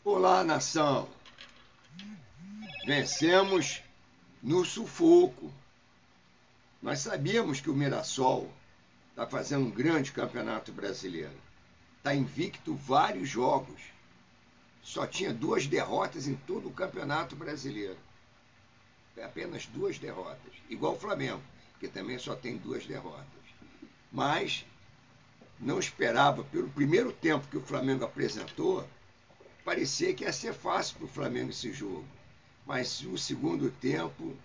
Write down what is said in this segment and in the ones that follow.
Olá, nação! Vencemos no sufoco. Nós sabíamos que o Mirassol está fazendo um grande campeonato brasileiro. Está invicto vários jogos. Só tinha 2 derrotas em todo o campeonato brasileiro. Apenas 2 derrotas. Igual o Flamengo, que também só tem 2 derrotas. Mas não esperava, pelo primeiro tempo que o Flamengo apresentou, parecia que ia ser fácil para o Flamengo esse jogo. Mas no segundo tempo,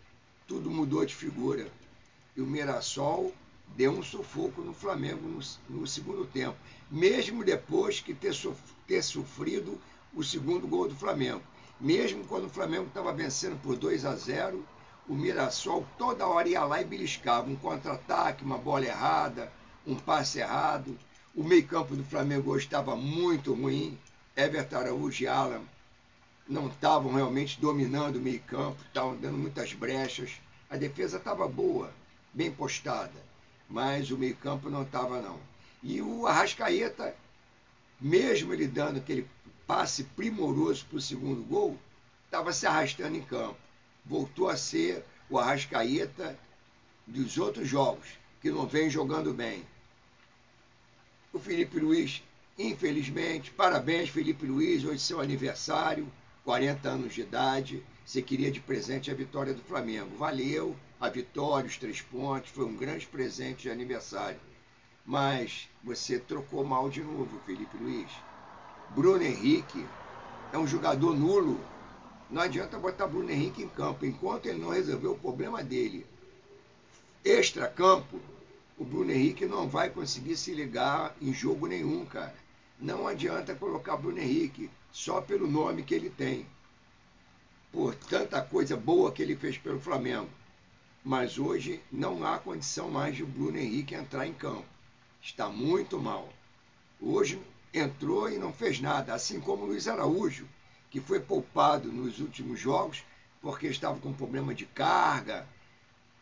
tudo mudou de figura. E o Mirassol deu um sufoco no Flamengo no segundo tempo, mesmo depois de ter sofrido o segundo gol do Flamengo. Mesmo quando o Flamengo estava vencendo por 2-0, o Mirassol toda hora ia lá e beliscava um contra-ataque, uma bola errada, um passe errado. O meio-campo do Flamengo hoje estava muito ruim. Everton Araújo e Alan não estavam realmente dominando o meio-campo, estavam dando muitas brechas. A defesa estava boa, bem postada, mas o meio-campo não estava, não. E o Arrascaeta, mesmo ele dando aquele passe primoroso para o segundo gol, estava se arrastando em campo. Voltou a ser o Arrascaeta dos outros jogos, que não vem jogando bem. O Felipe Luiz, infelizmente, parabéns, Felipe Luiz, hoje seu aniversário, 40 anos de idade. Você queria de presente a vitória do Flamengo. Valeu a vitória, os 3 pontos, foi um grande presente de aniversário. Mas você trocou mal de novo, Felipe Luiz. Bruno Henrique é um jogador nulo. Não adianta botar Bruno Henrique em campo enquanto ele não resolver o problema dele. Extra-campo, o Bruno Henrique não vai conseguir se ligar em jogo nenhum, cara. Não adianta colocar Bruno Henrique só pelo nome que ele tem, por tanta coisa boa que ele fez pelo Flamengo. Mas hoje não há condição mais de o Bruno Henrique entrar em campo. Está muito mal. Hoje entrou e não fez nada, assim como o Luiz Araújo, que foi poupado nos últimos jogos porque estava com problema de carga,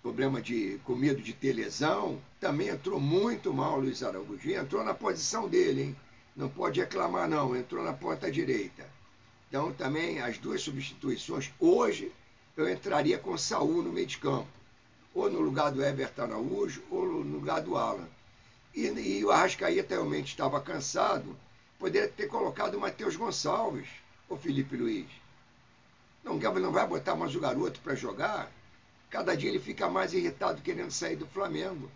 com medo de ter lesão. Também entrou muito mal o Luiz Araújo. E entrou na posição dele, hein? Não pode reclamar, não. Entrou na ponta direita. Então, também, as 2 substituições, hoje, eu entraria com o Saul no meio de campo. Ou no lugar do Everton Araújo, ou no lugar do Alan. E o Arrascaeta realmente estava cansado. Poderia ter colocado o Matheus Gonçalves, ou Felipe Luiz. Não vai botar mais o garoto para jogar? Cada dia ele fica mais irritado querendo sair do Flamengo.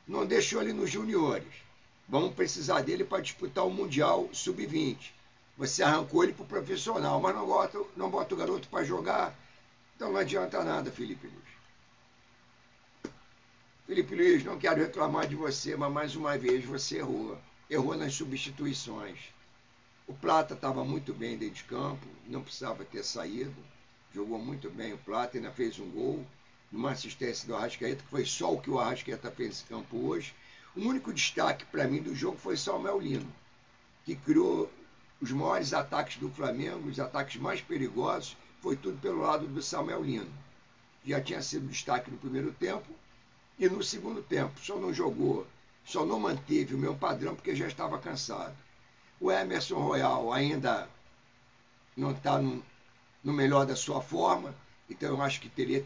Não deixou ele nos juniores. Vamos precisar dele para disputar o Mundial Sub-20. Você arrancou ele para o profissional, mas não bota o garoto para jogar. Então não adianta nada, Felipe Luiz. Felipe Luiz, não quero reclamar de você, mas mais uma vez você errou. Errou nas substituições. O Plata estava muito bem dentro de campo, não precisava ter saído. Jogou muito bem o Plata, ainda fez um gol. Numa assistência do Arrascaeta, que foi só o que o Arrascaeta fez nesse campo hoje. O único destaque para mim do jogo foi Samuel Lino, que criou os maiores ataques do Flamengo, os ataques mais perigosos, foi tudo pelo lado do Samuel Lino. Já tinha sido destaque no primeiro tempo e no segundo tempo. Só não manteve o meu padrão porque já estava cansado. O Emerson Royal ainda não está no melhor da sua forma, então eu acho que teria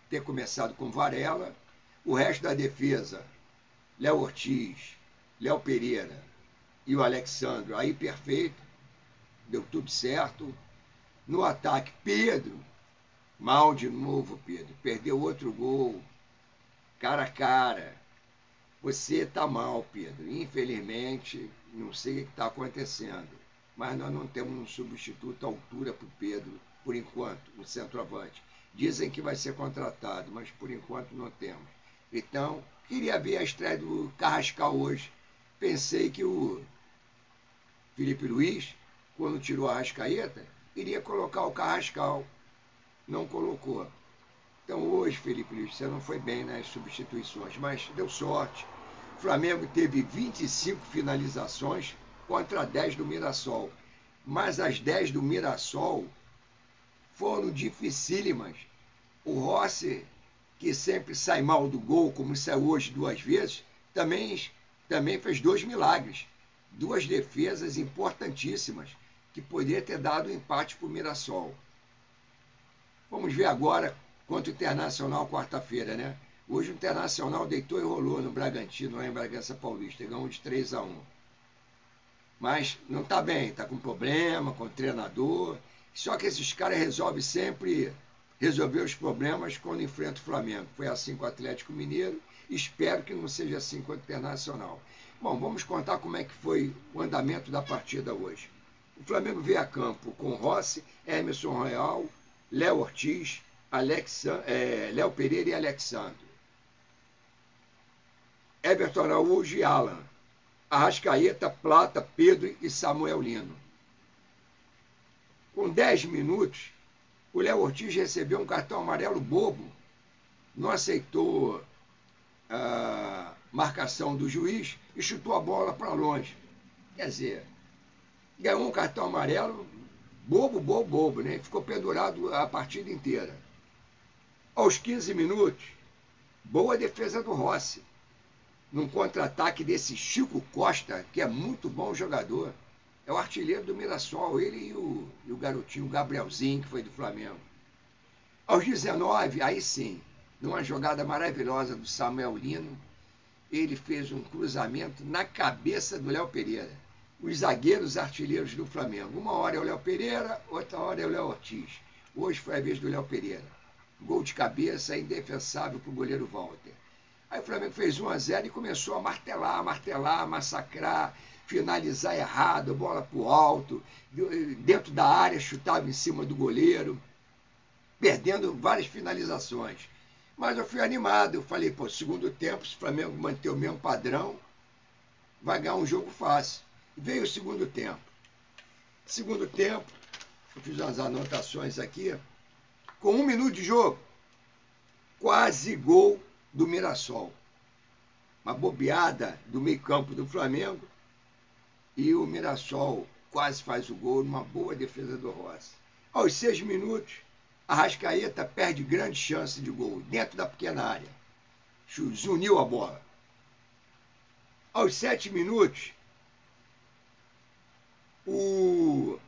ter começado com Varela. O resto da defesa, Léo Ortiz, Léo Pereira e o Alexandre, aí perfeito, deu tudo certo. No ataque, Pedro, mal de novo, Pedro, perdeu outro gol, cara a cara. Você está mal, Pedro, infelizmente, não sei o que está acontecendo, mas nós não temos um substituto à altura para o Pedro, por enquanto, no centroavante. Dizem que vai ser contratado, mas por enquanto não temos. Então, queria ver a estreia do Carrascal hoje. Pensei que o Felipe Luiz, quando tirou a Arrascaeta, iria colocar o Carrascal. Não colocou. Então hoje, Felipe Luiz, você não foi bem nas substituições, mas deu sorte. O Flamengo teve 25 finalizações contra 10 do Mirassol. Mas as 10 do Mirassol foram dificílimas. O Rossi, que sempre sai mal do gol, como saiu hoje 2 vezes, também fez 2 milagres. 2 defesas importantíssimas. que poderia ter dado um empate para o Mirassol. Vamos ver agora contra o Internacional quarta-feira, né? Hoje o Internacional deitou e rolou no Bragantino, lá em Bragança Paulista, ganhou de 3-1. Mas não está bem, está com problema, com o treinador. Só que esses caras resolvem sempre resolver os problemas quando enfrentam o Flamengo. Foi assim com o Atlético Mineiro, espero que não seja assim com o Internacional. Bom, vamos contar como é que foi o andamento da partida hoje. O Flamengo veio a campo com Rossi, Emerson Royal, Léo Ortiz, Léo Pereira e Alexandre. Everton Araújo e Alan. Arrascaeta, Plata, Pedro e Samuel Lino. Com 10 minutos, o Léo Ortiz recebeu um cartão amarelo bobo, não aceitou a marcação do juiz e chutou a bola para longe. Quer dizer, ganhou um cartão amarelo bobo, né? Ficou pendurado a partida inteira. Aos 15 minutos, boa defesa do Rossi, num contra-ataque desse Chico Costa, que é muito bom jogador. É o artilheiro do Mirassol, ele e o garotinho, o Gabrielzinho, que foi do Flamengo. Aos 19, aí sim, numa jogada maravilhosa do Samuel Lino, ele fez um cruzamento na cabeça do Léo Pereira. Os zagueiros artilheiros do Flamengo. Uma hora é o Léo Pereira, outra hora é o Léo Ortiz. Hoje foi a vez do Léo Pereira. Gol de cabeça, indefensável para o goleiro Walter. Aí o Flamengo fez 1-0 e começou a martelar, massacrar, finalizar errado, bola para o alto, dentro da área, chutava em cima do goleiro, perdendo várias finalizações. Mas eu fui animado, eu falei, pô, segundo tempo, se o Flamengo manter o mesmo padrão, vai ganhar um jogo fácil. Veio o segundo tempo. Segundo tempo, eu fiz umas anotações aqui, com 1 minuto de jogo, quase gol do Mirassol. Uma bobeada do meio-campo do Flamengo e o Mirassol quase faz o gol numa boa defesa do Rossi. Aos 6 minutos, Arrascaeta perde grande chance de gol dentro da pequena área. Zuniu a bola. Aos 7 minutos, o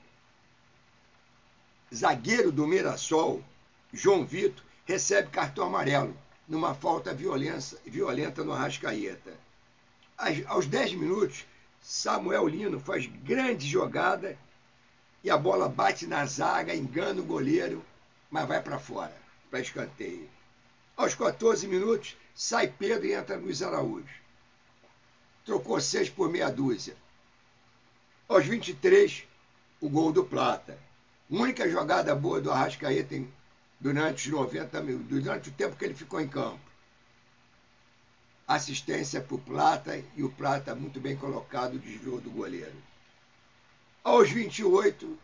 zagueiro do Mirassol, João Vitor, recebe cartão amarelo numa falta violenta no Arrascaeta. Aos 10 minutos, Samuel Lino faz grande jogada e a bola bate na zaga, engana o goleiro, mas vai para fora, para escanteio. Aos 14 minutos, sai Pedro e entra Luiz Araújo. Trocou 6 por meia dúzia. Aos 23, o gol do Plata. Única jogada boa do Arrascaeta durante os 90 minutos, durante o tempo que ele ficou em campo. Assistência para o Plata e o Plata muito bem colocado, desviou do goleiro. Aos 28,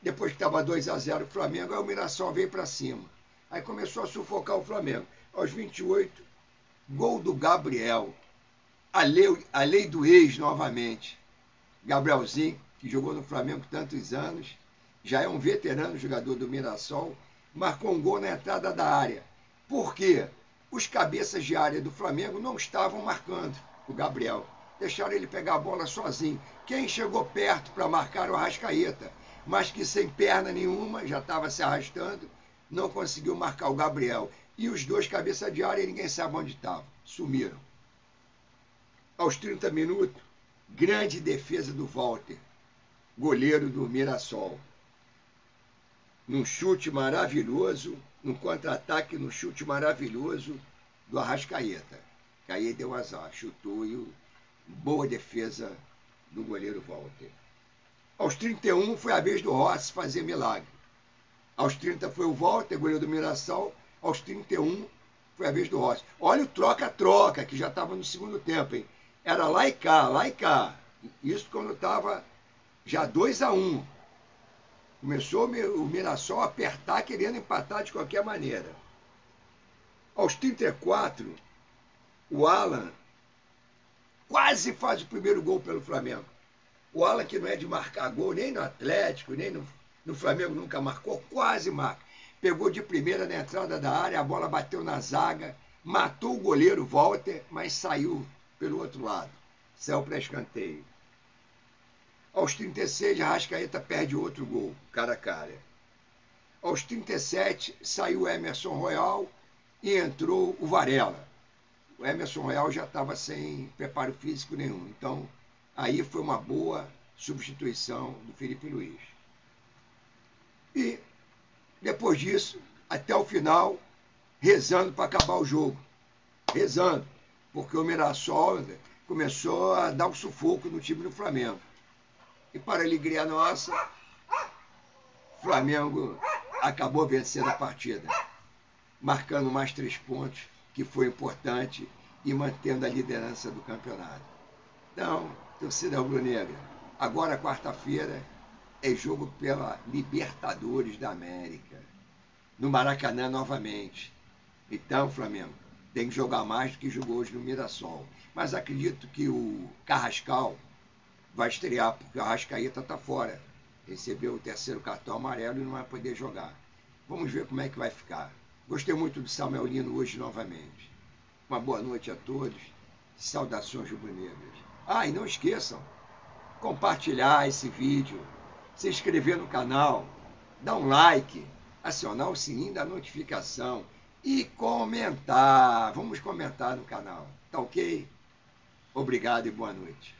depois que estava 2-0 o Flamengo, aí o Mirassol veio para cima. Aí começou a sufocar o Flamengo. Aos 28, gol do Gabriel. A lei do ex novamente. Gabrielzinho, que jogou no Flamengo tantos anos, já é um veterano jogador do Mirassol, marcou um gol na entrada da área. Por quê? Os cabeças de área do Flamengo não estavam marcando o Gabriel. Deixaram ele pegar a bola sozinho. Quem chegou perto para marcar o Arrascaeta, mas que sem perna nenhuma, já estava se arrastando, não conseguiu marcar o Gabriel. E os dois cabeças de área, ninguém sabe onde estavam. Sumiram. Aos 30 minutos, grande defesa do Walter, goleiro do Mirassol. Num chute maravilhoso, num contra-ataque, num chute maravilhoso do Arrascaeta. Que aí deu azar, chutou e boa defesa do goleiro Walter. Aos 31 foi a vez do Rossi fazer milagre. Aos 30 foi o Walter, goleiro do Mirassol. Aos 31 foi a vez do Rossi. Olha o troca-troca, que já estava no segundo tempo, hein? Era lá e cá, lá e cá. Isso quando estava já 2-1. Começou o Mirassol a apertar, querendo empatar de qualquer maneira. Aos 34, o Alan quase faz o primeiro gol pelo Flamengo. O Alan, que não é de marcar gol, nem no Atlético, nem no Flamengo nunca marcou, quase marca. Pegou de primeira na entrada da área, a bola bateu na zaga, matou o goleiro Walter, mas saiu pelo outro lado. Saiu para escanteio. Aos 36, Arrascaeta perde outro gol, cara a cara. Aos 37, saiu o Emerson Royal e entrou o Varela. O Emerson Royal já estava sem preparo físico nenhum. Então, aí foi uma boa substituição do Felipe Luiz. E, depois disso, até o final, rezando para acabar o jogo. Rezando. Porque o Mirassol começou a dar um sufoco no time do Flamengo. E, para a alegria nossa, o Flamengo acabou vencendo a partida, marcando mais 3 pontos, que foi importante, e mantendo a liderança do campeonato. Então, torcida rubro-negra, agora quarta-feira é jogo pela Libertadores da América, no Maracanã novamente. Então, Flamengo tem que jogar mais do que jogou hoje no Mirassol. Mas acredito que o Carrascal vai estrear, porque o Arrascaeta está fora. Recebeu o 3º cartão amarelo e não vai poder jogar. Vamos ver como é que vai ficar. Gostei muito do Samuel Lino hoje novamente. Uma boa noite a todos. Saudações rubro-negras. E não esqueçam, compartilhar esse vídeo, se inscrever no canal, dar um like, acionar o sininho da notificação e comentar. Vamos comentar no canal. Tá ok? Obrigado e boa noite.